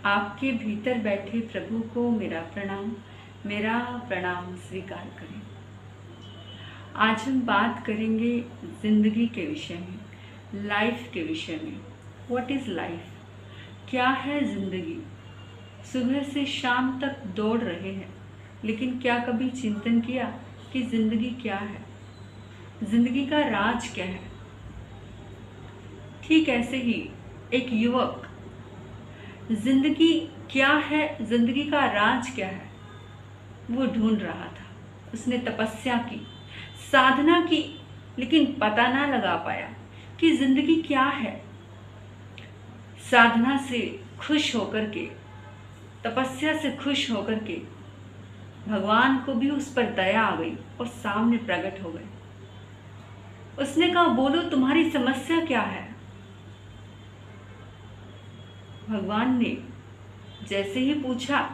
आपके भीतर बैठे प्रभु को मेरा प्रणाम स्वीकार करें। आज हम बात करेंगे ज़िंदगी के विषय में, लाइफ के विषय में। What is life? क्या है ज़िंदगी? सुबह से शाम तक दौड़ रहे हैं, लेकिन क्या कभी चिंतन किया कि ज़िंदगी क्या है? ज़िंदगी का राज क्या है? ठीक ऐसे ही एक युवक जिंदगी क्या है, जिंदगी का राज क्या है, वो ढूंढ रहा था। उसने तपस्या की, साधना की, लेकिन पता ना लगा पाया कि जिंदगी क्या है। साधना से खुश होकर के, तपस्या से खुश होकर के भगवान को भी उस पर दया आ गई और सामने प्रकट हो गए। उसने कहा, बोलो तुम्हारी समस्या क्या है? भगवान ने जैसे ही पूछा,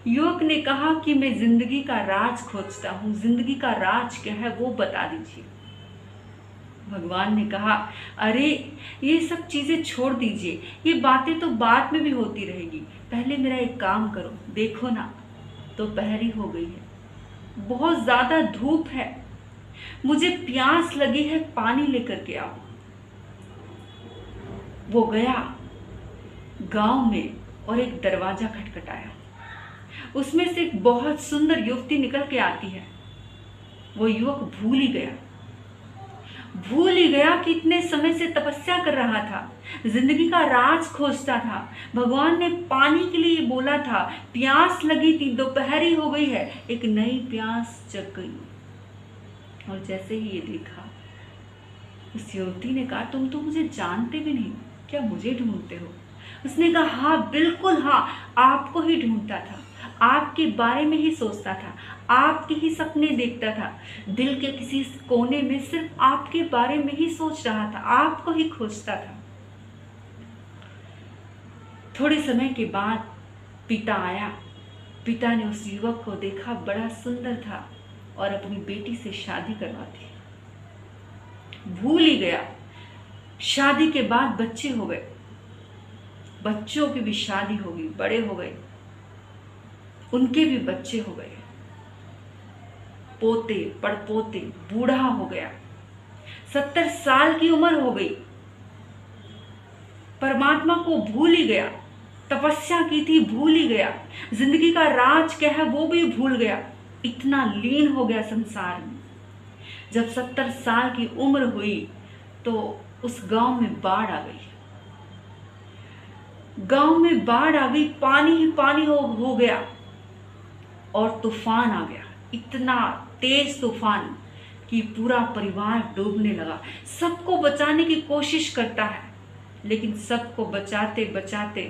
युवक ने कहा कि मैं जिंदगी का राज खोजता हूँ। जिंदगी का राज क्या है वो बता दीजिए। भगवान ने कहा, अरे ये सब चीजें छोड़ दीजिए, ये बातें तो बाद में भी होती रहेगी। पहले मेरा एक काम करो, देखो ना दोपहरी हो गई है, बहुत ज्यादा धूप है, मुझे प्यास लगी है, पानी लेकर के आओ। वो गया गांव में और एक दरवाजा खटखटाया। उसमें से एक बहुत सुंदर युवती निकल के आती है। वो युवक भूल ही गया कि इतने समय से तपस्या कर रहा था, जिंदगी का राज खोजता था। भगवान ने पानी के लिए बोला था, प्यास लगी थी, दोपहरी हो गई है, एक नई प्यास जग गई। और जैसे ही ये देखा, उस युवती ने कहा, तुम तो मुझे जानते भी नहीं, क्या मुझे ढूंढते हो? उसने कहा, हाँ बिल्कुल हाँ, आपको ही ढूंढता था, आपके बारे में ही सोचता था, आपके ही सपने देखता था, दिल के किसी कोने में सिर्फ आपके बारे में ही सोच रहा था, आपको ही खोजता था। थोड़े समय के बाद पिता आया। पिता ने उस युवक को देखा, बड़ा सुंदर था और अपनी बेटी से शादी करवा दी। भूल ही गया। शादी के बाद बच्चे हो गए, बच्चों की भी शादी हो गई, बड़े हो गए, उनके भी बच्चे हो गए, पोते पड़पोते, बूढ़ा हो गया, 70 साल की उम्र हो गई। परमात्मा को भूल ही गया, तपस्या की थी भूल ही गया, जिंदगी का राज क्या है वो भी भूल गया, इतना लीन हो गया संसार में। जब 70 साल की उम्र हुई तो उस गांव में बाढ़ आ गई। गांव में बाढ़ आ गई, पानी ही पानी हो गया और तूफान आ गया, इतना तेज तूफान कि पूरा परिवार डूबने लगा। सबको बचाने की कोशिश करता है, लेकिन सबको बचाते बचाते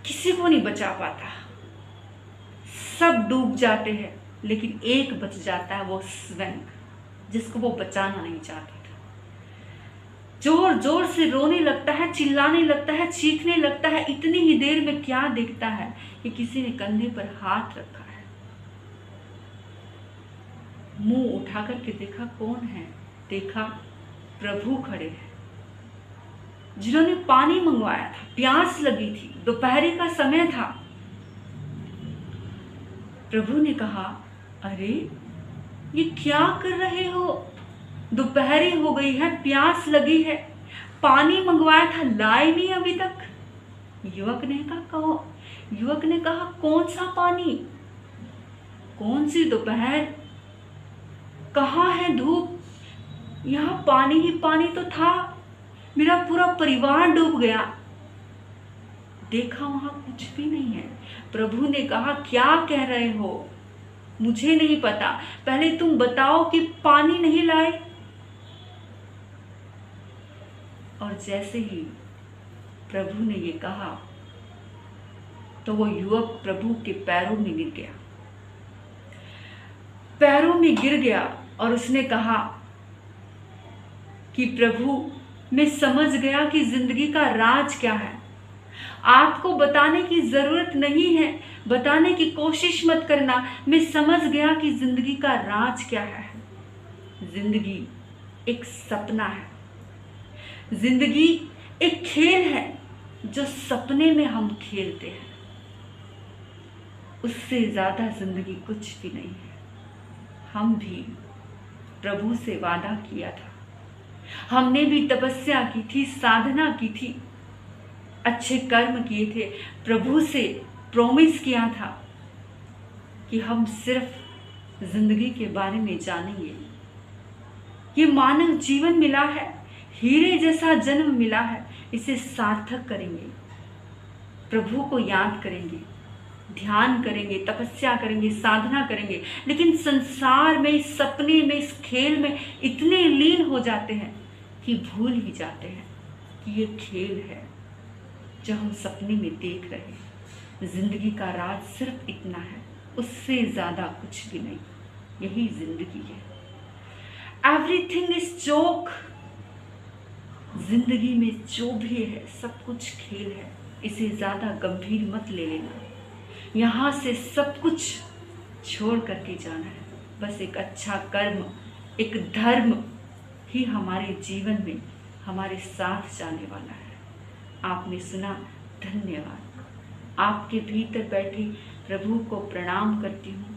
किसी को नहीं बचा पाता। सब डूब जाते हैं, लेकिन एक बच जाता है, वो स्वयं, जिसको वो बचाना नहीं चाहता था। जोर जोर से रोने लगता है, चिल्लाने लगता है, चीखने लगता है। इतनी ही देर में क्या देखता है कि किसी ने कंधे पर हाथ रखा है। मुंह उठा करके देखा, कौन है? देखा प्रभु खड़े हैं, जिन्होंने पानी मंगवाया था। प्यास लगी थी, दोपहरी का समय था। प्रभु ने कहा, अरे ये क्या कर रहे हो? दोपहरी हो गई है, प्यास लगी है, पानी मंगवाया था, लाए नहीं अभी तक। युवक ने कहा, कौन सा पानी? कौन सी दोपहर? कहाँ है धूप? यहाँ पानी ही पानी तो था, मेरा पूरा परिवार डूब गया। देखा वहां कुछ भी नहीं है। प्रभु ने कहा, क्या कह रहे हो? मुझे नहीं पता, पहले तुम बताओ कि पानी नहीं लाए। और जैसे ही प्रभु ने ये कहा तो वो युवक प्रभु के पैरों में गिर गया, पैरों में गिर गया और उसने कहा कि प्रभु, मैं समझ गया कि जिंदगी का राज क्या है। आपको बताने की जरूरत नहीं है, बताने की कोशिश मत करना। मैं समझ गया कि जिंदगी का राज क्या है। जिंदगी एक सपना है, जिंदगी एक खेल है जो सपने में हम खेलते हैं, उससे ज्यादा जिंदगी कुछ भी नहीं है। हम भी प्रभु से वादा किया था, हमने भी तपस्या की थी, साधना की थी, अच्छे कर्म किए थे, प्रभु से प्रॉमिस किया था कि हम सिर्फ जिंदगी के बारे में जानेंगे। ये मानव जीवन मिला है, हीरे जैसा जन्म मिला है, इसे सार्थक करेंगे, प्रभु को याद करेंगे, ध्यान करेंगे, तपस्या करेंगे, साधना करेंगे। लेकिन संसार में, इस सपने में, इस खेल में इतने लीन हो जाते हैं कि भूल ही जाते हैं कि ये खेल है जो हम सपने में देख रहे हैं। जिंदगी का राज सिर्फ इतना है, उससे ज्यादा कुछ भी नहीं। यही जिंदगी है। Everything is joke. जिंदगी में जो भी है सब कुछ खेल है, इसे ज्यादा गंभीर मत ले लेना। यहाँ से सब कुछ छोड़ करके जाना है। बस एक अच्छा कर्म, एक धर्म ही हमारे जीवन में हमारे साथ जाने वाला है। आपने सुना, धन्यवाद। आपके भीतर बैठे प्रभु को प्रणाम करती हूँ।